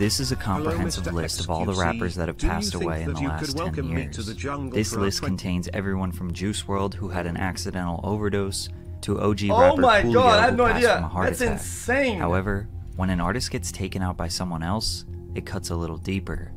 This is a comprehensive list of all the rappers that have passed away in the last 10 years. This list contains everyone from Juice WRLD, who had an accidental overdose, to OG rapper Coolio, who passed from a heart attack. Insane. However, when an artist gets taken out by someone else, it cuts a little deeper.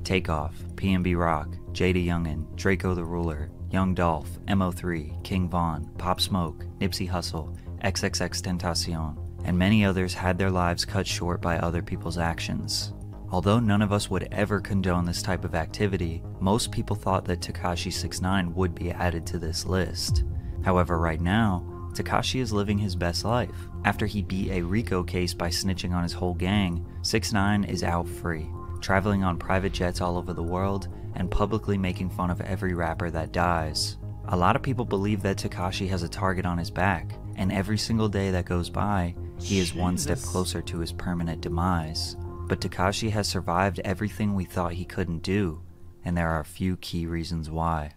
Takeoff, PNB Rock, JayDaYoungan, Draco the Ruler, Young Dolph, MO3, King Von, Pop Smoke, Nipsey Hussle, XXXTentacion, and many others had their lives cut short by other people's actions. Although none of us would ever condone this type of activity, most people thought that Tekashi 6ix9ine would be added to this list. However, right now, Tekashi is living his best life. After he beat a RICO case by snitching on his whole gang, 6ix9ine is out free, traveling on private jets all over the world and publicly making fun of every rapper that dies. A lot of people believe that Tekashi has a target on his back, and every single day that goes by, he is one step closer to his permanent demise. But Tekashi has survived everything we thought he couldn't do, and there are a few key reasons why.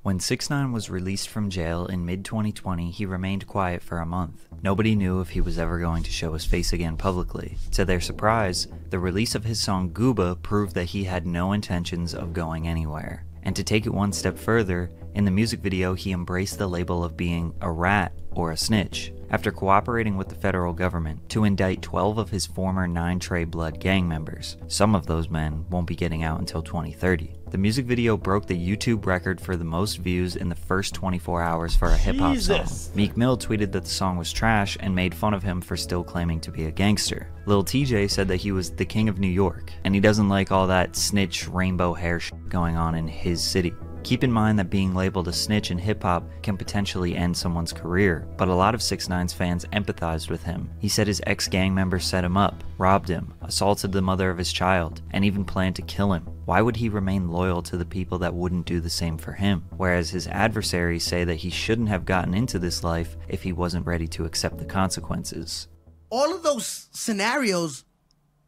When 6ix9ine was released from jail in mid-2020, he remained quiet for a month. Nobody knew if he was ever going to show his face again publicly. To their surprise, the release of his song Gooba proved that he had no intentions of going anywhere. And to take it one step further, in the music video he embraced the label of being a rat or a snitch, after cooperating with the federal government to indict 12 of his former 9 Trey Blood gang members. Some of those men won't be getting out until 2030. The music video broke the YouTube record for the most views in the first 24 hours for a hip-hop song. Meek Mill tweeted that the song was trash and made fun of him for still claiming to be a gangster. Lil TJ said that he was the king of New York, and he doesn't like all that snitch rainbow hair shit going on in his city. Keep in mind that being labeled a snitch in hip-hop can potentially end someone's career, but a lot of 6ix9ine's fans empathized with him. He said his ex-gang members set him up, robbed him, assaulted the mother of his child, and even planned to kill him. Why would he remain loyal to the people that wouldn't do the same for him? Whereas his adversaries say that he shouldn't have gotten into this life if he wasn't ready to accept the consequences. All of those scenarios,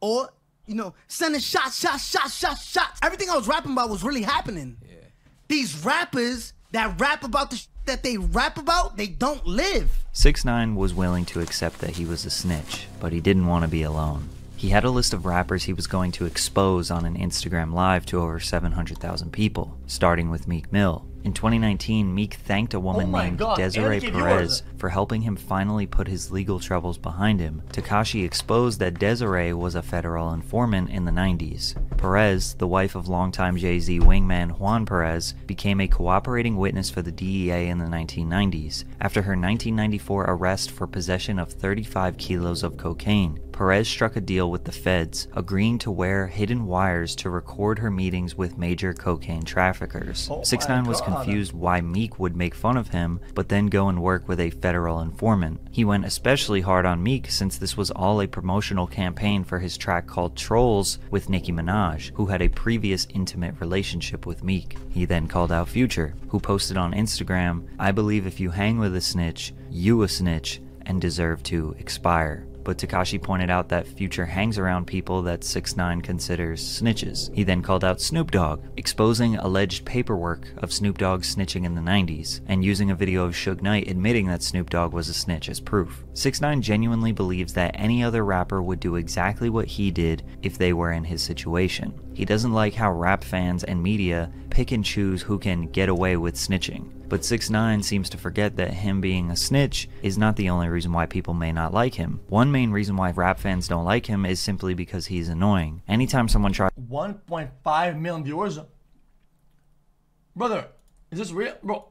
or, sending shots. Everything I was rapping about was really happening. Yeah. These rappers that rap about the that they rap about, they don't live. 6ix9ine was willing to accept that he was a snitch, but he didn't want to be alone. He had a list of rappers he was going to expose on an Instagram Live to over 700,000 people, starting with Meek Mill. In 2019, Meek thanked a woman named Desiree Perez for helping him finally put his legal troubles behind him. Tekashi exposed that Desiree was a federal informant in the 90s. Perez, the wife of longtime Jay-Z wingman Juan Perez, became a cooperating witness for the DEA in the 1990s, after her 1994 arrest for possession of 35 kilos of cocaine. Perez struck a deal with the feds, agreeing to wear hidden wires to record her meetings with major cocaine traffickers. 6ix9ine was confused why Meek would make fun of him, but then go and work with a federal informant. He went especially hard on Meek since this was all a promotional campaign for his track called Trolls with Nicki Minaj, who had a previous intimate relationship with Meek. He then called out Future, who posted on Instagram, "I believe if you hang with a snitch, you a snitch and deserve to expire." But Tekashi pointed out that Future hangs around people that 6ix9ine considers snitches. He then called out Snoop Dogg, exposing alleged paperwork of Snoop Dogg snitching in the 90s, and using a video of Suge Knight admitting that Snoop Dogg was a snitch as proof. 6ix9ine genuinely believes that any other rapper would do exactly what he did if they were in his situation. He doesn't like how rap fans and media pick and choose who can get away with snitching. But 6ix9ine seems to forget that him being a snitch is not the only reason why people may not like him. One main reason why rap fans don't like him is simply because he's annoying. Anytime someone tries 1.5 million viewers? Brother, is this real? Bro,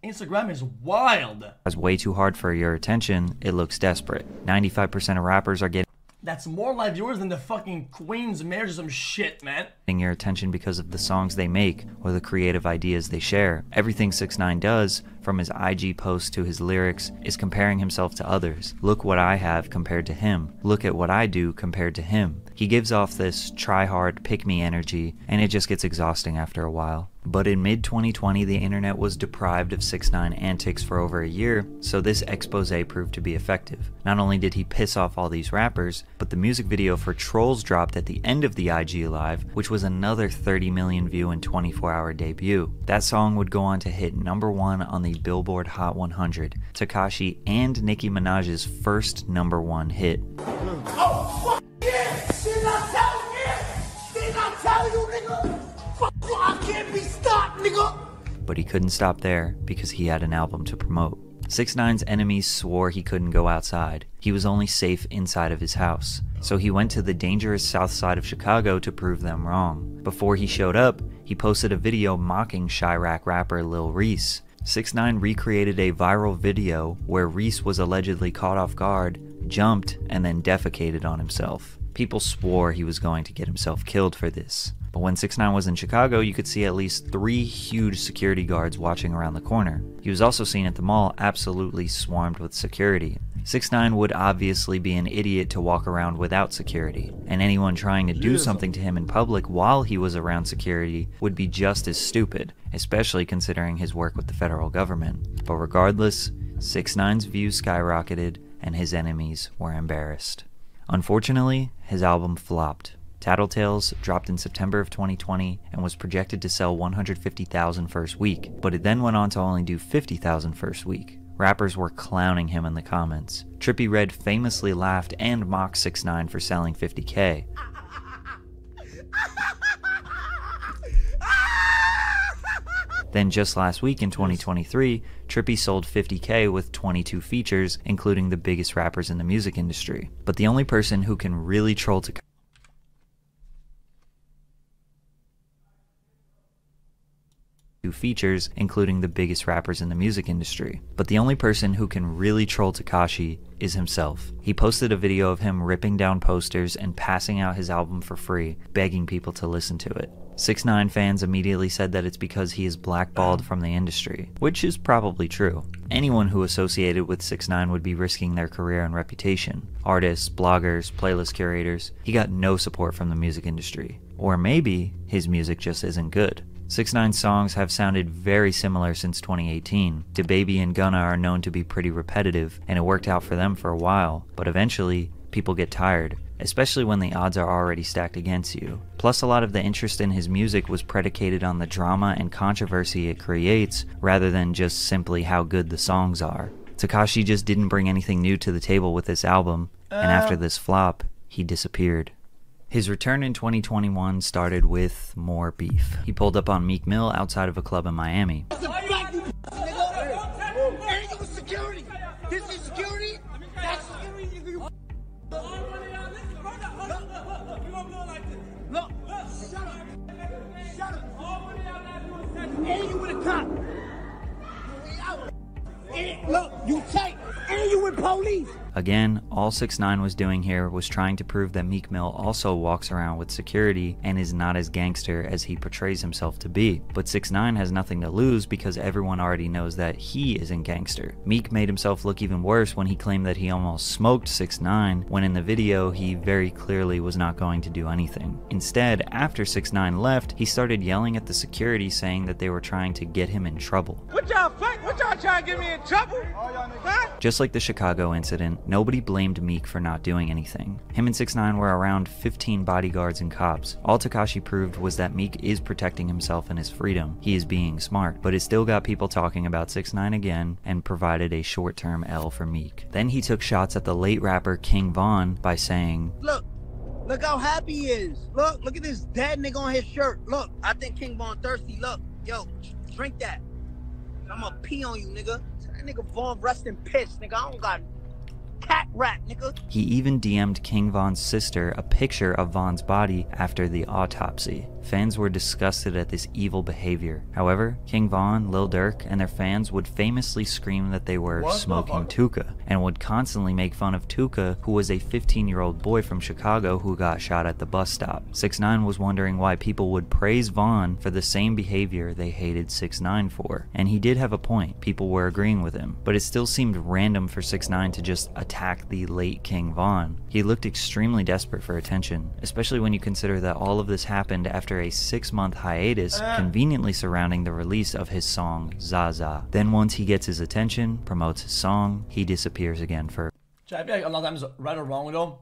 Instagram is wild. It's way too hard for your attention, it looks desperate. 95% of rappers are getting That's more live viewers than the fucking Queen's marriage or some shit, man. Your attention because of the songs they make or the creative ideas they share. Everything 6ix9ine does, from his IG posts to his lyrics, is comparing himself to others. Look what I have compared to him. Look at what I do compared to him. He gives off this try hard, pick me energy, and it just gets exhausting after a while. But in mid-2020, the internet was deprived of 6ix9ine antics for over a year, so this expose proved to be effective. Not only did he piss off all these rappers, but the music video for Trolls dropped at the end of the IG Live, which was another 30 million view and 24-hour debut. That song would go on to hit #1 on the Billboard Hot 100, Tekashi and Nicki Minaj's first #1 hit. Oh, fuck yeah! She's not telling me! But he couldn't stop there because he had an album to promote. 6ix9ine's enemies swore he couldn't go outside. He was only safe inside of his house. So he went to the dangerous south side of Chicago to prove them wrong. Before he showed up, he posted a video mocking Chirac rapper Lil Reese. 6ix9ine recreated a viral video where Reese was allegedly caught off guard, jumped, and then defecated on himself. People swore he was going to get himself killed for this. But when 6ix9ine was in Chicago, you could see at least 3 huge security guards watching around the corner. He was also seen at the mall absolutely swarmed with security. 6ix9ine would obviously be an idiot to walk around without security, and anyone trying to do something to him in public while he was around security would be just as stupid, especially considering his work with the federal government. But regardless, 6ix9ine's views skyrocketed and his enemies were embarrassed. Unfortunately, his album flopped. Tattletales dropped in September of 2020 and was projected to sell 150,000 first week, but it then went on to only do 50,000 first week. Rappers were clowning him in the comments. Trippie Redd famously laughed and mocked 6ix9ine for selling 50K. Then just last week in 2023, Trippie sold 50K with 22 features, including the biggest rappers in the music industry. But the only person who can really troll to features, including the biggest rappers in the music industry. But the only person who can really troll Tekashi is himself. He posted a video of him ripping down posters and passing out his album for free, begging people to listen to it. 6ix9ine fans immediately said that it's because he is blackballed from the industry, which is probably true. Anyone who associated with 6ix9ine would be risking their career and reputation. Artists, bloggers, playlist curators. He got no support from the music industry. Or maybe his music just isn't good. 6ix9ine's songs have sounded very similar since 2018. DaBaby and Gunna are known to be pretty repetitive, and it worked out for them for a while, but eventually, people get tired, especially when the odds are already stacked against you. Plus, a lot of the interest in his music was predicated on the drama and controversy it creates, rather than just simply how good the songs are. Tekashi just didn't bring anything new to the table with this album, and after this flop, he disappeared. His return in 2021 started with more beef. He pulled up on Meek Mill outside of a club in Miami. Again, all 6ix9ine was doing here was trying to prove that Meek Mill also walks around with security and is not as gangster as he portrays himself to be. But 6ix9ine has nothing to lose because everyone already knows that he isn't gangster. Meek made himself look even worse when he claimed that he almost smoked 6ix9ine, when in the video he very clearly was not going to do anything. Instead, after 6ix9ine left, he started yelling at the security saying that they were trying to get him in trouble. What y'all trying to get me in trouble? Huh? Just like the Chicago incident, nobody blamed Meek for not doing anything. Him and 6ix9ine were around 15 bodyguards and cops. All Tekashi proved was that Meek is protecting himself and his freedom. He is being smart, but it still got people talking about 6ix9ine again and provided a short-term L for Meek. Then he took shots at the late rapper King Von by saying, Look how happy he is. Look at this dead nigga on his shirt. Look, I think King Von thirsty. Look, yo, drink that. I'ma pee on you, nigga. That nigga Von rest in piss, nigga. I don't got cat rat, nigga. He even DM'd King Von's sister a picture of Von's body after the autopsy. Fans were disgusted at this evil behavior. However, King Von, Lil Durk, and their fans would famously scream that they were smoking Tuka, and would constantly make fun of Tuka, who was a 15-year-old boy from Chicago who got shot at the bus stop. 6ix9ine was wondering why people would praise Von for the same behavior they hated 6ix9ine for. And he did have a point, people were agreeing with him, but it still seemed random for 6ix9ine to just attack the late King Von. He looked extremely desperate for attention, especially when you consider that all of this happened after a 6-month hiatus conveniently surrounding the release of his song Zaza. Then once he gets his attention, promotes his song, he disappears again for... I feel like a lot of times, right or wrong though,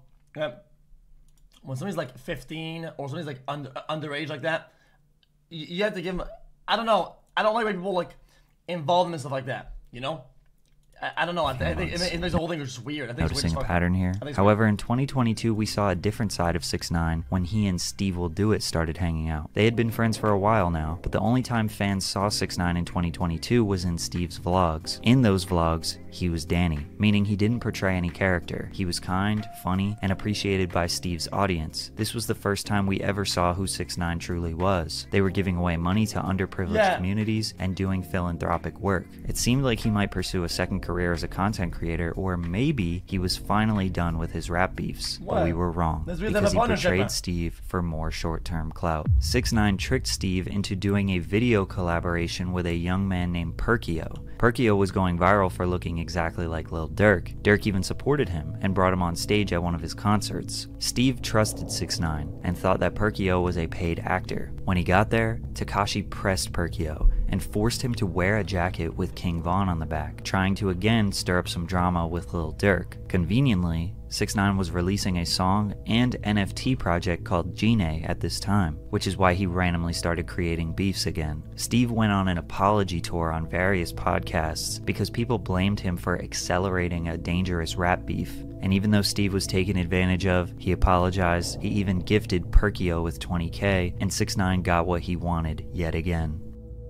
when somebody's like 15 or somebody's like underage like that, you have to give them, I don't know, I don't like when people like involved in stuff like that, you know? I don't know. I think it makes the whole thing just weird. I think it's Noticing weird a pattern here. However, in 2022, we saw a different side of 6ix9ine when he and Steve Will Do It started hanging out. They had been friends for a while now, but the only time fans saw 6ix9ine in 2022 was in Steve's vlogs. In those vlogs, he was Danny, meaning he didn't portray any character. He was kind, funny, and appreciated by Steve's audience. This was the first time we ever saw who 6ix9ine truly was. They were giving away money to underprivileged communities and doing philanthropic work. It seemed like he might pursue a second career as a content creator, or maybe he was finally done with his rap beefs. But we were wrong, because he portrayed Steve for more short-term clout. 6ix9ine tricked Steve into doing a video collaboration with a young man named Perkio. Perkio was going viral for looking exactly like Lil Durk. Durk even supported him and brought him on stage at one of his concerts. Steve trusted 6ix9ine and thought that Perkio was a paid actor. When he got there, Tekashi pressed Perkio and forced him to wear a jacket with King Von on the back, trying to again stir up some drama with Lil Durk. Conveniently, 6ix9ine was releasing a song and NFT project called Gine at this time, which is why he randomly started creating beefs again. Steve went on an apology tour on various podcasts because people blamed him for accelerating a dangerous rap beef. And even though Steve was taken advantage of, he apologized. He even gifted Perkio with $20K, and 6ix9ine got what he wanted yet again.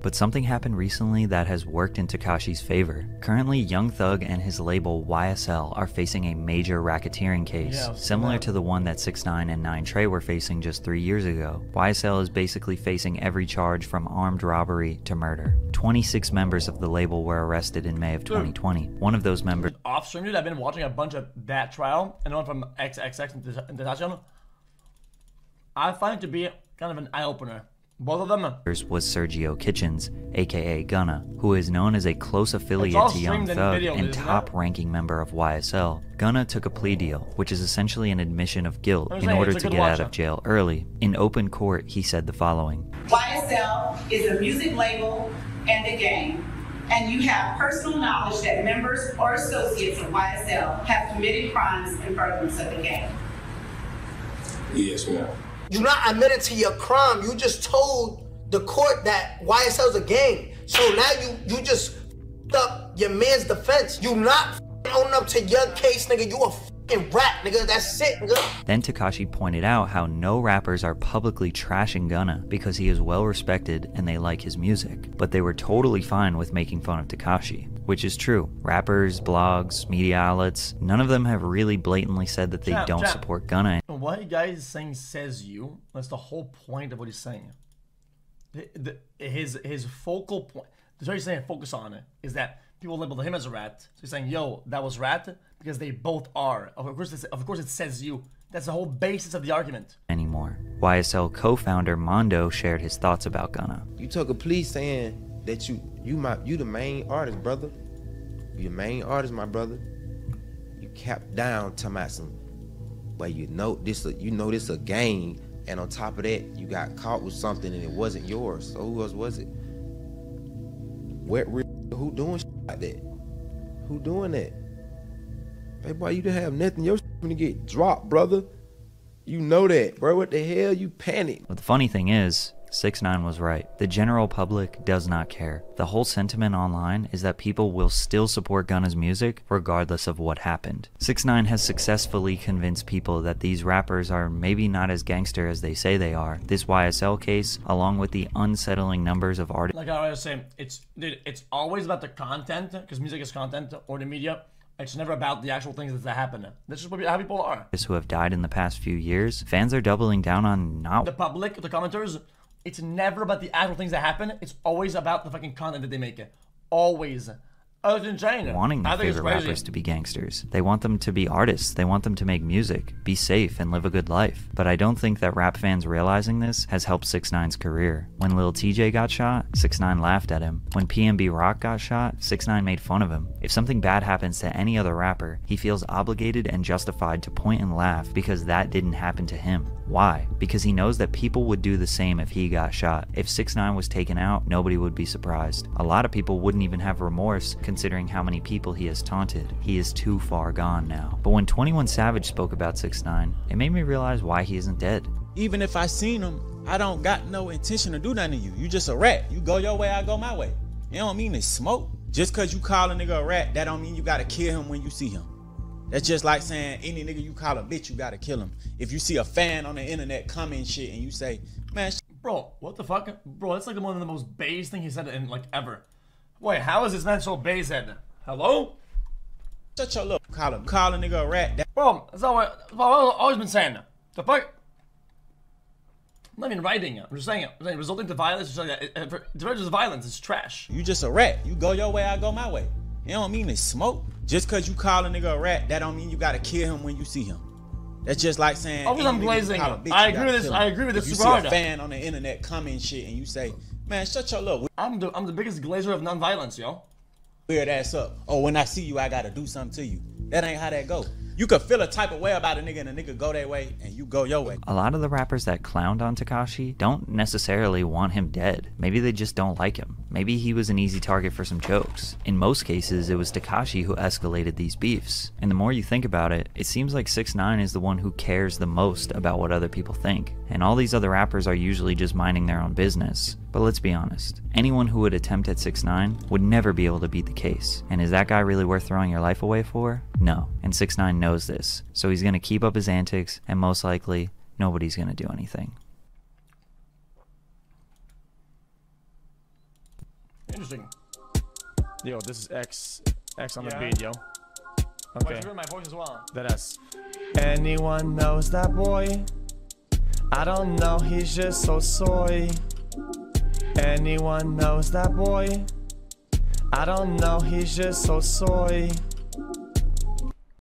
But something happened recently that has worked in Tekashi's favor. Currently, Young Thug and his label YSL are facing a major racketeering case, similar to the one that 6ix9ine and 9 Trey were facing just 3 years ago. YSL is basically facing every charge from armed robbery to murder. 26 members of the label were arrested in May of 2020. One of those members... Off stream, dude, I've been watching a bunch of that trial, and one from xXx and Tentacion. I find it to be kind of an eye-opener. Both of them was Sergio Kitchens, aka Gunna, who is known as a close affiliate to Young Thug and top-ranking member of YSL. Gunna took a plea deal, which is essentially an admission of guilt in order to get out of jail early. In open court, he said the following: YSL is a music label and a gang, and you have personal knowledge that members or associates of YSL have committed crimes in furtherance of the gang. Yes, ma'am. You're not admitted to your crime. You just told the court that YSL is a gang. So now you just f***ed up your man's defense. You not owning up to your case, nigga. You a fucking rat, nigga. That's it, nigga. Then Tekashi pointed out how no rappers are publicly trashing Gunna because he is well respected and they like his music. But they were totally fine with making fun of Tekashi. Which is true. Rappers, blogs, media outlets, none of them have really blatantly said that they don't support Gunna. What you guys is saying says you. That's the whole point of what he's saying. His focal point, that's what he's saying, focus on it, is that people labeled him as a rat. So he's saying, yo, that was rat, because they both are. Of course it says you. That's the whole basis of the argument. Anymore. YSL co-founder Mondo shared his thoughts about Gunna. You took a plea saying that you the main artist, brother. You the main artist, my brother. You capped down talking about some, but you know this a game, and on top of that, you got caught with something and it wasn't yours. So who else was it? Who doing shit like that? Who doing that? Hey boy, you didn't have nothing. Your shit gonna get dropped, brother. You know that, bro. What the hell? You panic. But the funny thing is, 6ix9ine was right. The general public does not care. The whole sentiment online is that people will still support Gunna's music regardless of what happened. 6ix9ine has successfully convinced people that these rappers are maybe not as gangster as they say they are. This YSL case, along with the unsettling numbers of artists. Like I was saying, it's always about the content, because music is content, or the media. It's never about the actual things that happen. That's just how people are. Who have died in the past few years, fans are doubling down on not the public, the commenters. It's never about the actual things that happen. It's always about the fucking content that they make. Always. Oh, it's insane. Wanting their favorite rappers to be gangsters. They want them to be artists. They want them to make music, be safe, and live a good life. But I don't think that rap fans realizing this has helped 6ix9ine's career. When Lil TJ got shot, 6ix9ine laughed at him. When PNB Rock got shot, 6ix9ine made fun of him. If something bad happens to any other rapper, he feels obligated and justified to point and laugh because that didn't happen to him. Why? Because he knows that people would do the same if he got shot. If 6ix9ine was taken out, nobody would be surprised. A lot of people wouldn't even have remorse considering how many people he has taunted. He is too far gone now. But when 21 Savage spoke about 6ix9ine, it made me realize why he isn't dead. Even if I seen him, I don't got no intention to do nothing to you. You just a rat. You go your way, I go my way. You don't mean to smoke. Just cause you call a nigga a rat, that don't mean you gotta kill him when you see him. That's just like saying any nigga you call a bitch, you gotta kill him. If you see a fan on the internet comment shit and you say, man, bro, what the fuck? Bro, that's like one of the most base thing he said in like ever. Wait, how is this man so base head? Hello? shut your little call a nigga a rat. Bro, that's all I've always been saying. The fuck? I'm not even writing it. I'm just saying it. I'm saying resulting to violence. Just violence is trash. You just a rat. You go your way, I go my way. It don't mean it's smoke. Just cause you call a nigga a rat, that don't mean you gotta kill him when you see him. That's just like saying. Obviously, I'm glazing. I agree with this. I agree with this. If you see a fan on the internet comment shit and you say, man, shut your little. I'm the biggest glazer of non-violence, yo. Weird ass up. Oh, when I see you, I gotta do something to you. That ain't how that go. You could feel a type of way about a nigga and a nigga go their way and you go your way. A lot of the rappers that clowned on Tekashi don't necessarily want him dead. Maybe they just don't like him. Maybe he was an easy target for some jokes. In most cases, it was Tekashi who escalated these beefs. And the more you think about it, it seems like 6ix9ine is the one who cares the most about what other people think. And all these other rappers are usually just minding their own business. But let's be honest, anyone who would attempt at 6ix9ine would never be able to beat the case. And is that guy really worth throwing your life away for? No. And 6ix9ine knows this. So he's gonna keep up his antics, and most likely, nobody's gonna do anything. Interesting. Yo, this is X on the beat, yo. Okay. Why'd you my voice as well? That's anyone knows that boy? I don't know, he's just so soy. Anyone knows that boy? I don't know, he's just so soy.